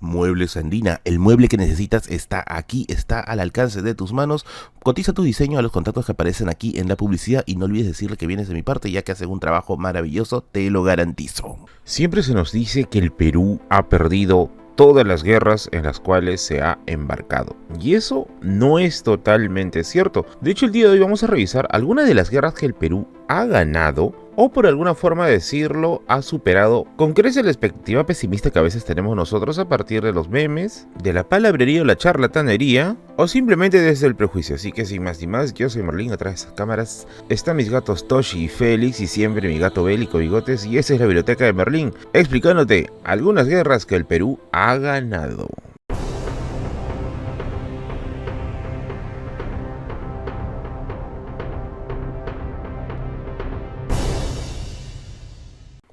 Muebles Andina, el mueble que necesitas está aquí, está al alcance de tus manos. Cotiza tu diseño a los contactos que aparecen aquí en la publicidad y no olvides decirle que vienes de mi parte, ya que hacen un trabajo maravilloso, te lo garantizo. Siempre se nos dice que el Perú ha perdido todas las guerras en las cuales se ha embarcado. Y eso no es totalmente cierto. De hecho, el día de hoy vamos a revisar algunas de las guerras que el Perú ha ganado, o por alguna forma de decirlo, ha superado con creces la expectativa pesimista que a veces tenemos nosotros a partir de los memes, de la palabrería o la charlatanería, o simplemente desde el prejuicio. Así que sin más ni más, yo soy Merlín, atrás de esas cámaras están mis gatos Toshi y Félix, y siempre mi gato Bélico Bigotes, y esa es la biblioteca de Merlín, explicándote algunas guerras que el Perú ha ganado.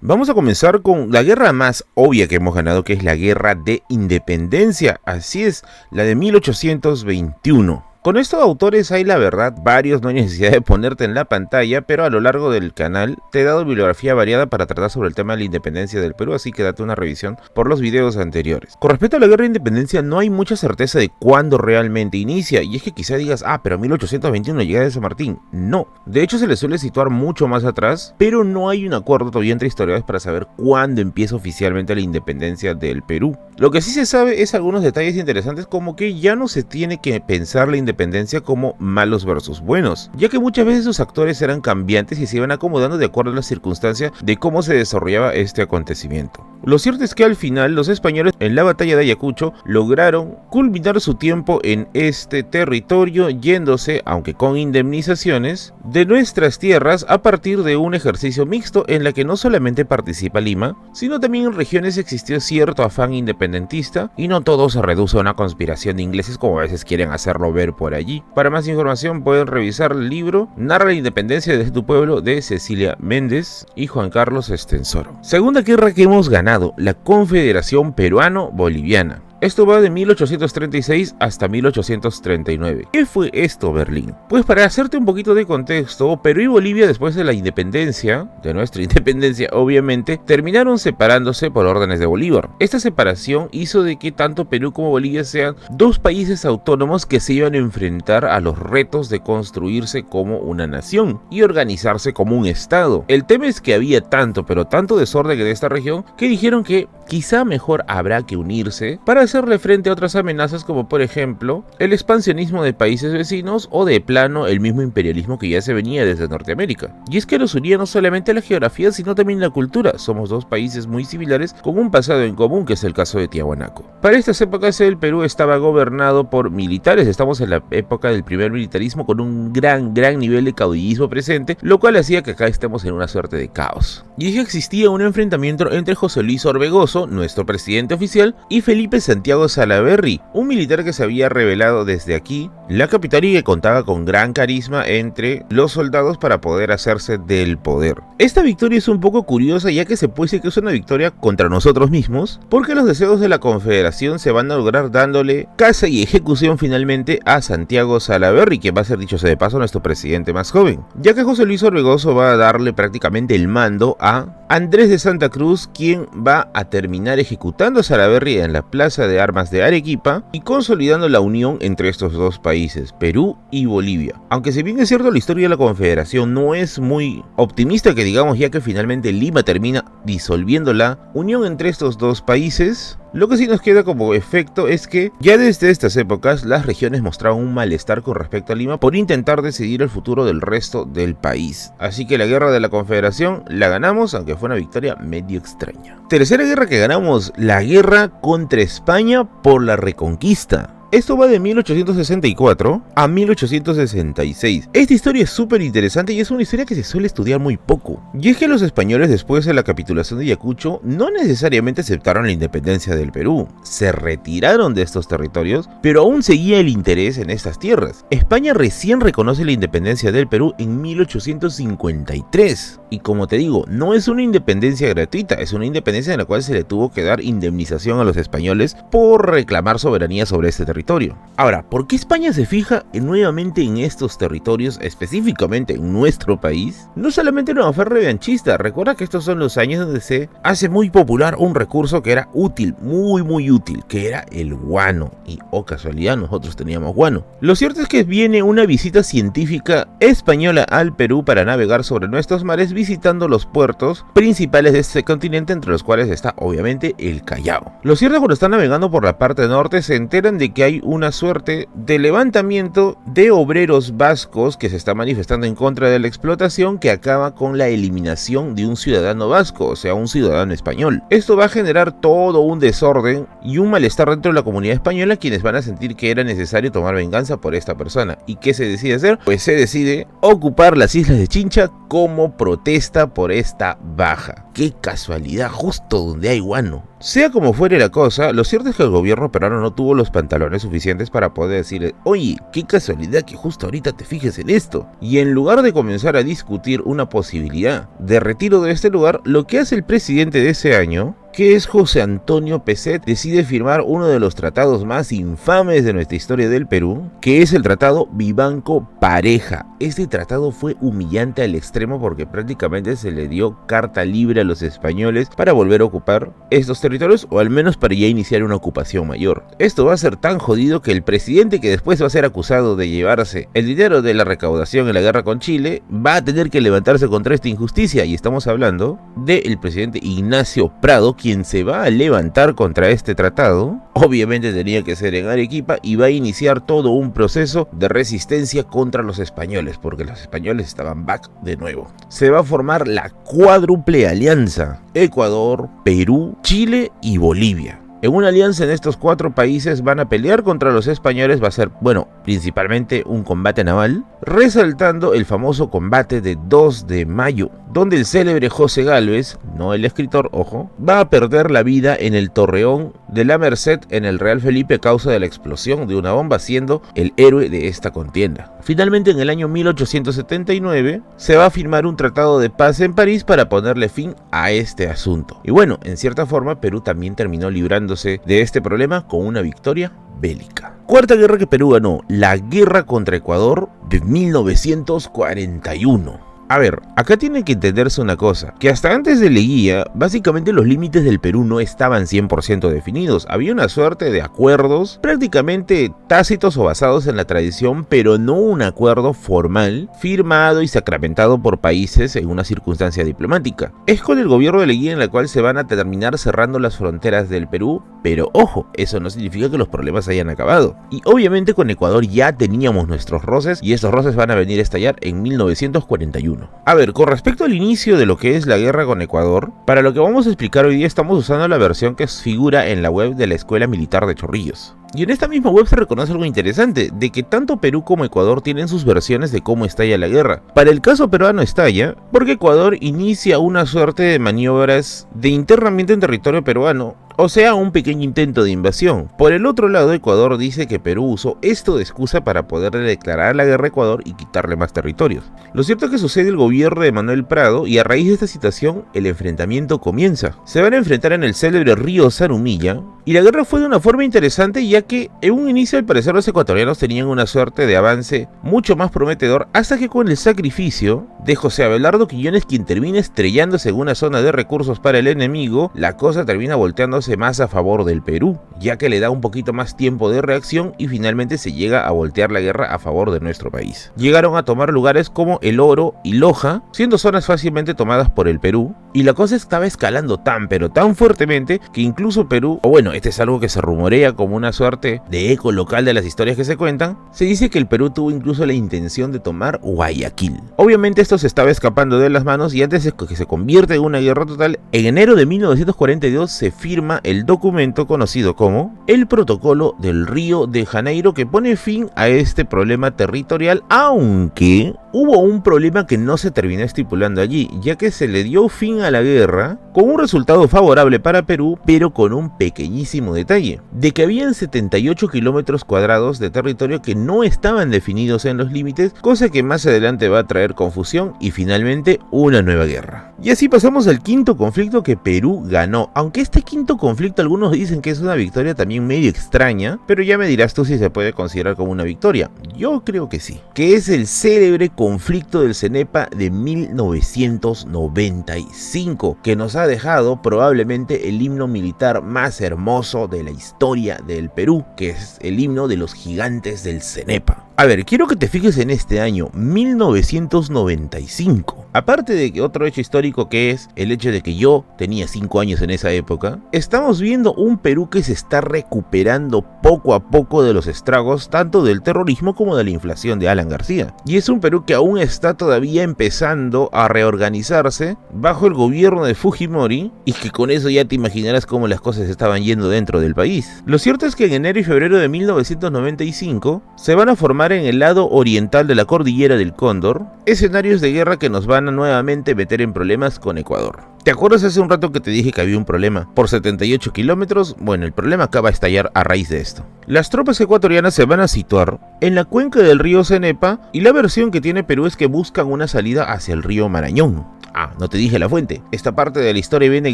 Vamos a comenzar con la guerra más obvia que hemos ganado, que es la Guerra de Independencia. Así es, la de 1821. Con estos autores hay, la verdad, varios, no hay necesidad de ponerte en la pantalla, pero a lo largo del canal te he dado bibliografía variada para tratar sobre el tema de la independencia del Perú, así que date una revisión por los videos anteriores. Con respecto a la Guerra de Independencia, no hay mucha certeza de cuándo realmente inicia, y es que quizá digas, pero 1821 llega de San Martín. No, de hecho se le suele situar mucho más atrás, pero no hay un acuerdo todavía entre historiadores para saber cuándo empieza oficialmente la independencia del Perú. Lo que sí se sabe es algunos detalles interesantes, como que ya no se tiene que pensar la independencia como malos versus buenos, ya que muchas veces sus actores eran cambiantes y se iban acomodando de acuerdo a las circunstancias de cómo se desarrollaba este acontecimiento. Lo cierto es que al final los españoles en la batalla de Ayacucho lograron culminar su tiempo en este territorio, yéndose, aunque con indemnizaciones, de nuestras tierras a partir de un ejercicio mixto en la que no solamente participa Lima, sino también en regiones existió cierto afán independentista y no todo se reduce a una conspiración de ingleses como a veces quieren hacerlo ver por allí. Para más información pueden revisar el libro Narra la Independencia de tu pueblo de Cecilia Méndez y Juan Carlos Estensoro. Segunda guerra que hemos ganado, la Confederación Peruano-Boliviana. Esto va de 1836 hasta 1839. ¿Qué fue esto, Berlín? Pues para hacerte un poquito de contexto, Perú y Bolivia, después de la independencia, de nuestra independencia obviamente, terminaron separándose por órdenes de Bolívar. Esta separación hizo de que tanto Perú como Bolivia sean dos países autónomos que se iban a enfrentar a los retos de construirse como una nación y organizarse como un estado. El tema es que había tanto, pero tanto desorden en esta región, que dijeron que quizá mejor habrá que unirse para hacerle frente a otras amenazas, como por ejemplo el expansionismo de países vecinos o de plano el mismo imperialismo que ya se venía desde Norteamérica. Y es que los unía no solamente la geografía sino también la cultura. Somos dos países muy similares con un pasado en común, que es el caso de Tiahuanaco. Para estas épocas el Perú estaba gobernado por militares. Estamos en la época del primer militarismo, con un gran nivel de caudillismo presente, lo cual hacía que acá estemos en una suerte de caos. Y es que existía un enfrentamiento entre José Luis Orbegoso, nuestro presidente oficial, y Felipe Santiago Salaverry, un militar que se había revelado desde aquí, la capital, y que contaba con gran carisma entre los soldados para poder hacerse del poder. Esta victoria es un poco curiosa, ya que se puede decir que es una victoria contra nosotros mismos, porque los deseos de la Confederación se van a lograr dándole caza y ejecución finalmente a Santiago Salaverry, que va a ser, dicho sea de paso, nuestro presidente más joven, ya que José Luis Orbegoso va a darle prácticamente el mando a Andrés de Santa Cruz, quien va a terminar ejecutando a Salaverry en la Plaza de Armas de Arequipa y consolidando la unión entre estos dos países, Perú y Bolivia. Aunque si bien es cierto, la historia de la Confederación no es muy optimista que digamos, ya que finalmente Lima termina disolviendo la unión entre estos dos países, lo que sí nos queda como efecto es que ya desde estas épocas las regiones mostraban un malestar con respecto a Lima por intentar decidir el futuro del resto del país. Así que la guerra de la Confederación la ganamos, aunque fue una victoria medio extraña. Tercera guerra que ganamos, la guerra contra España por la Reconquista. Esto va de 1864 a 1866. Esta historia es súper interesante y es una historia que se suele estudiar muy poco. Y es que los españoles, después de la capitulación de Ayacucho, no necesariamente aceptaron la independencia del Perú. Se retiraron de estos territorios, pero aún seguía el interés en estas tierras. España recién reconoce la independencia del Perú en 1853. Y como te digo, no es una independencia gratuita, es una independencia en la cual se le tuvo que dar indemnización a los españoles por reclamar soberanía sobre este territorio. territorio. Ahora, ¿por qué España se fija nuevamente en estos territorios, específicamente en nuestro país? No solamente una oferta revanchista, recuerda que estos son los años donde se hace muy popular un recurso que era útil, muy útil, que era el guano. Y casualidad, nosotros teníamos guano. Lo cierto es que viene una visita científica española al Perú para navegar sobre nuestros mares, visitando los puertos principales de este continente, entre los cuales está obviamente el Callao. Lo cierto es que cuando están navegando por la parte norte se enteran de que hay una suerte de levantamiento de obreros vascos que se está manifestando en contra de la explotación, que acaba con la eliminación de un ciudadano vasco, o sea, un ciudadano español. Esto va a generar todo un desorden y un malestar dentro de la comunidad española, quienes van a sentir que era necesario tomar venganza por esta persona. ¿Y qué se decide hacer? Pues se decide ocupar las islas de Chincha como protesta por esta baja. ¡Qué casualidad! Justo donde hay guano. Sea como fuere la cosa, lo cierto es que el gobierno peruano no tuvo los pantalones suficientes para poder decirle: oye, qué casualidad que justo ahorita te fijes en esto. Y en lugar de comenzar a discutir una posibilidad de retiro de este lugar, lo que hace el presidente de ese año, que es José Antonio Pezet, decide firmar uno de los tratados más infames de nuestra historia del Perú, que es el Tratado Vivanco-Pareja. Este tratado fue humillante al extremo porque prácticamente se le dio carta libre a los españoles para volver a ocupar estos territorios, o al menos para ya iniciar una ocupación mayor. Esto va a ser tan jodido que el presidente, que después va a ser acusado de llevarse el dinero de la recaudación en la guerra con Chile, va a tener que levantarse contra esta injusticia, y estamos hablando del presidente Ignacio Prado, quien se va a levantar contra este tratado. Obviamente tenía que ser en Arequipa, y va a iniciar todo un proceso de resistencia contra los españoles, porque los españoles estaban back de nuevo. Se va a formar la cuádruple alianza: Ecuador, Perú, Chile y Bolivia. En una alianza en estos 4 países van a pelear contra los españoles. Va a ser, bueno, principalmente un combate naval, resaltando el famoso combate de 2 de mayo, donde el célebre José Gálvez, no el escritor, ojo, va a perder la vida en el Torreón de la Merced en el Real Felipe a causa de la explosión de una bomba, siendo el héroe de esta contienda. Finalmente, en el año 1879 se va a firmar un tratado de paz en París para ponerle fin a este asunto. Y bueno, en cierta forma Perú también terminó librándose de este problema con una victoria bélica. Cuarta guerra que Perú ganó: la guerra contra Ecuador de 1941. A ver, acá tiene que entenderse una cosa, que hasta antes de Leguía, básicamente los límites del Perú no estaban 100% definidos. Había una suerte de acuerdos prácticamente tácitos o basados en la tradición, pero no un acuerdo formal, firmado y sacramentado por países en una circunstancia diplomática. Es con el gobierno de Leguía en la cual se van a terminar cerrando las fronteras del Perú, pero ojo, eso no significa que los problemas hayan acabado. Y obviamente con Ecuador ya teníamos nuestros roces, y estos roces van a venir a estallar en 1941. A ver, con respecto al inicio de lo que es la guerra con Ecuador, para lo que vamos a explicar hoy día estamos usando la versión que figura en la web de la Escuela Militar de Chorrillos. Y en esta misma web se reconoce algo interesante, de que tanto Perú como Ecuador tienen sus versiones de cómo estalla la guerra. Para el caso peruano estalla porque Ecuador inicia una suerte de maniobras de internamiento en territorio peruano, o sea, un pequeño intento de invasión. Por el otro lado, Ecuador dice que Perú usó esto de excusa para poderle declarar la guerra a Ecuador y quitarle más territorios. Lo cierto es que sucede el gobierno de Manuel Prado, y a raíz de esta situación el enfrentamiento comienza. Se van a enfrentar en el célebre río Zarumilla, y la guerra fue de una forma interesante, ya que en un inicio al parecer los ecuatorianos tenían una suerte de avance mucho más prometedor, hasta que con el sacrificio de José Abelardo Quiñones, quien termina estrellándose en una zona de recursos para el enemigo, la cosa termina volteándose más a favor del Perú, ya que le da un poquito más tiempo de reacción y finalmente se llega a voltear la guerra a favor de nuestro país. Llegaron a tomar lugares como El Oro y Loja, siendo zonas fácilmente tomadas por el Perú, y la cosa estaba escalando tan pero tan fuertemente que incluso Perú, o bueno, este es algo que se rumorea como una suerte de eco local de las historias que se cuentan, se dice que el Perú tuvo incluso la intención de tomar Guayaquil. Obviamente esto se estaba escapando de las manos, y antes de que se convierta en una guerra total, en enero de 1942 se firma el documento conocido como el Protocolo del Río de Janeiro, que pone fin a este problema territorial, aunque hubo un problema que no se terminó estipulando allí, ya que se le dio fin a la guerra con un resultado favorable para Perú, pero con un pequeñísimo detalle, de que habían 78 kilómetros cuadrados de territorio que no estaban definidos en los límites, cosa que más adelante va a traer confusión y finalmente una nueva guerra. Y así pasamos al quinto conflicto que Perú ganó, aunque este quinto conflicto algunos dicen que es una victoria también medio extraña, pero ya me dirás tú si se puede considerar como una victoria. Yo creo que sí, que es el célebre conflicto del Cenepa de 1995, que nos ha dejado probablemente el himno militar más hermoso de la historia del Perú, que es el himno de los gigantes del Cenepa. A ver, quiero que te fijes en este año, 1995. Aparte de que otro hecho histórico que es el hecho de que yo tenía 5 años en esa época, estamos viendo un Perú que se está recuperando poco a poco de los estragos tanto del terrorismo como de la inflación de Alan García. Y es un Perú que aún está todavía empezando a reorganizarse bajo el gobierno de Fujimori, y que con eso ya te imaginarás cómo las cosas estaban yendo dentro del país. Lo cierto es que en enero y febrero de 1995 se van a formar en el lado oriental de la cordillera del Cóndor escenarios de guerra que nos van a nuevamente meter en problemas con Ecuador. ¿Te acuerdas hace un rato que te dije que había un problema por 78 kilómetros? Bueno, el problema acaba de estallar a raíz de esto. Las tropas ecuatorianas se van a situar en la cuenca del río Cenepa, y la versión que tiene Perú es que buscan una salida hacia el río Marañón. Ah, no te dije la fuente. Esta parte de la historia viene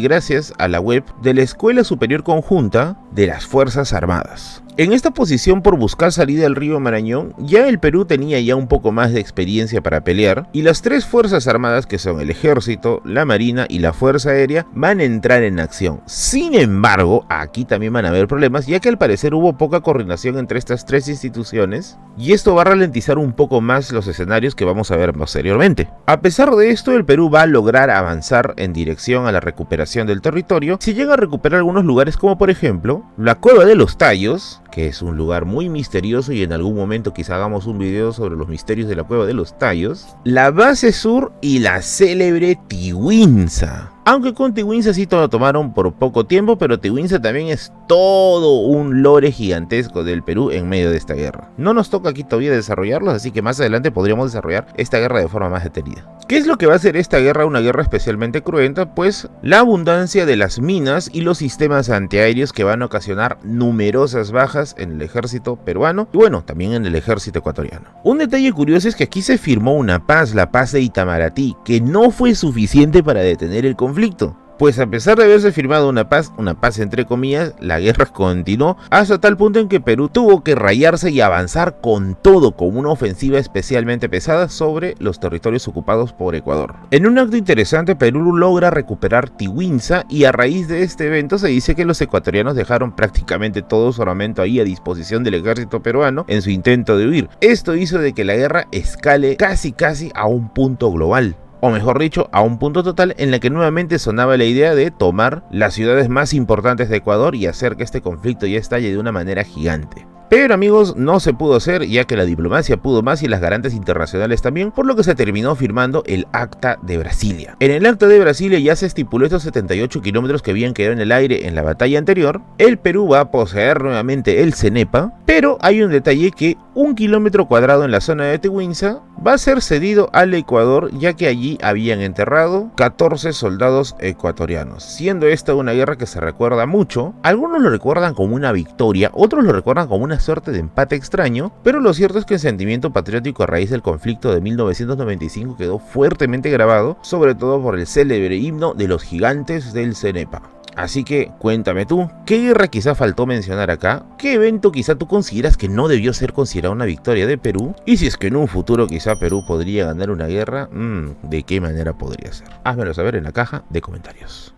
gracias a la web de la Escuela Superior Conjunta de las Fuerzas Armadas. En esta posición por buscar salida al río Marañón, ya el Perú tenía ya un poco más de experiencia para pelear, y las tres fuerzas armadas, que son el ejército, la marina y la fuerza aérea, van a entrar en acción. Sin embargo, aquí también van a haber problemas, ya que al parecer hubo poca coordinación entre estas tres instituciones, y esto va a ralentizar un poco más los escenarios que vamos a ver posteriormente. A pesar de esto, el Perú va a lograr avanzar en dirección a la recuperación del territorio. Se llega a recuperar algunos lugares, como por ejemplo la Cueva de los Tallos, que es un lugar muy misterioso, y en algún momento quizá hagamos un video sobre los misterios de la Cueva de los Tallos, la base sur y la célebre Tiwinza. Aunque con Tiwinza sí lo tomaron por poco tiempo, pero Tiwinza también es todo un lore gigantesco del Perú en medio de esta guerra. No nos toca aquí todavía desarrollarlos, así que más adelante podríamos desarrollar esta guerra de forma más detenida. ¿Qué es lo que va a hacer esta guerra una guerra especialmente cruenta? Pues la abundancia de las minas y los sistemas antiaéreos, que van a ocasionar numerosas bajas en el ejército peruano y bueno, también en el ejército ecuatoriano. Un detalle curioso es que aquí se firmó una paz, la paz de Itamaraty, que no fue suficiente para detener el conflicto. Pues a pesar de haberse firmado una paz entre comillas, la guerra continuó hasta tal punto en que Perú tuvo que rayarse y avanzar con todo, con una ofensiva especialmente pesada sobre los territorios ocupados por Ecuador. En un acto interesante, Perú logra recuperar Tiwinza, y a raíz de este evento se dice que los ecuatorianos dejaron prácticamente todo su armamento ahí a disposición del ejército peruano en su intento de huir. Esto hizo de que la guerra escale casi a un punto global, o mejor dicho, a un punto total en la que nuevamente sonaba la idea de tomar las ciudades más importantes de Ecuador y hacer que este conflicto ya estalle de una manera gigante. Pero amigos, no se pudo hacer, ya que la diplomacia pudo más y las garantías internacionales también, por lo que se terminó firmando el Acta de Brasilia. En el Acta de Brasilia ya se estipuló estos 78 kilómetros que habían quedado en el aire en la batalla anterior. El Perú va a poseer nuevamente el Cenepa, pero hay un detalle: que 1 kilómetro cuadrado en la zona de Tiwinza va a ser cedido al Ecuador, ya que allí habían enterrado 14 soldados ecuatorianos, siendo esta una guerra que se recuerda mucho. Algunos lo recuerdan como una victoria, otros lo recuerdan como una suerte de empate extraño, pero lo cierto es que el sentimiento patriótico a raíz del conflicto de 1995 quedó fuertemente grabado, sobre todo por el célebre himno de los gigantes del Cenepa. Así que cuéntame tú, ¿qué guerra quizá faltó mencionar acá? ¿Qué evento quizá tú consideras que no debió ser considerado una victoria de Perú? Y si es que en un futuro quizá Perú podría ganar una guerra, ¿de qué manera podría ser? Házmelo saber en la caja de comentarios.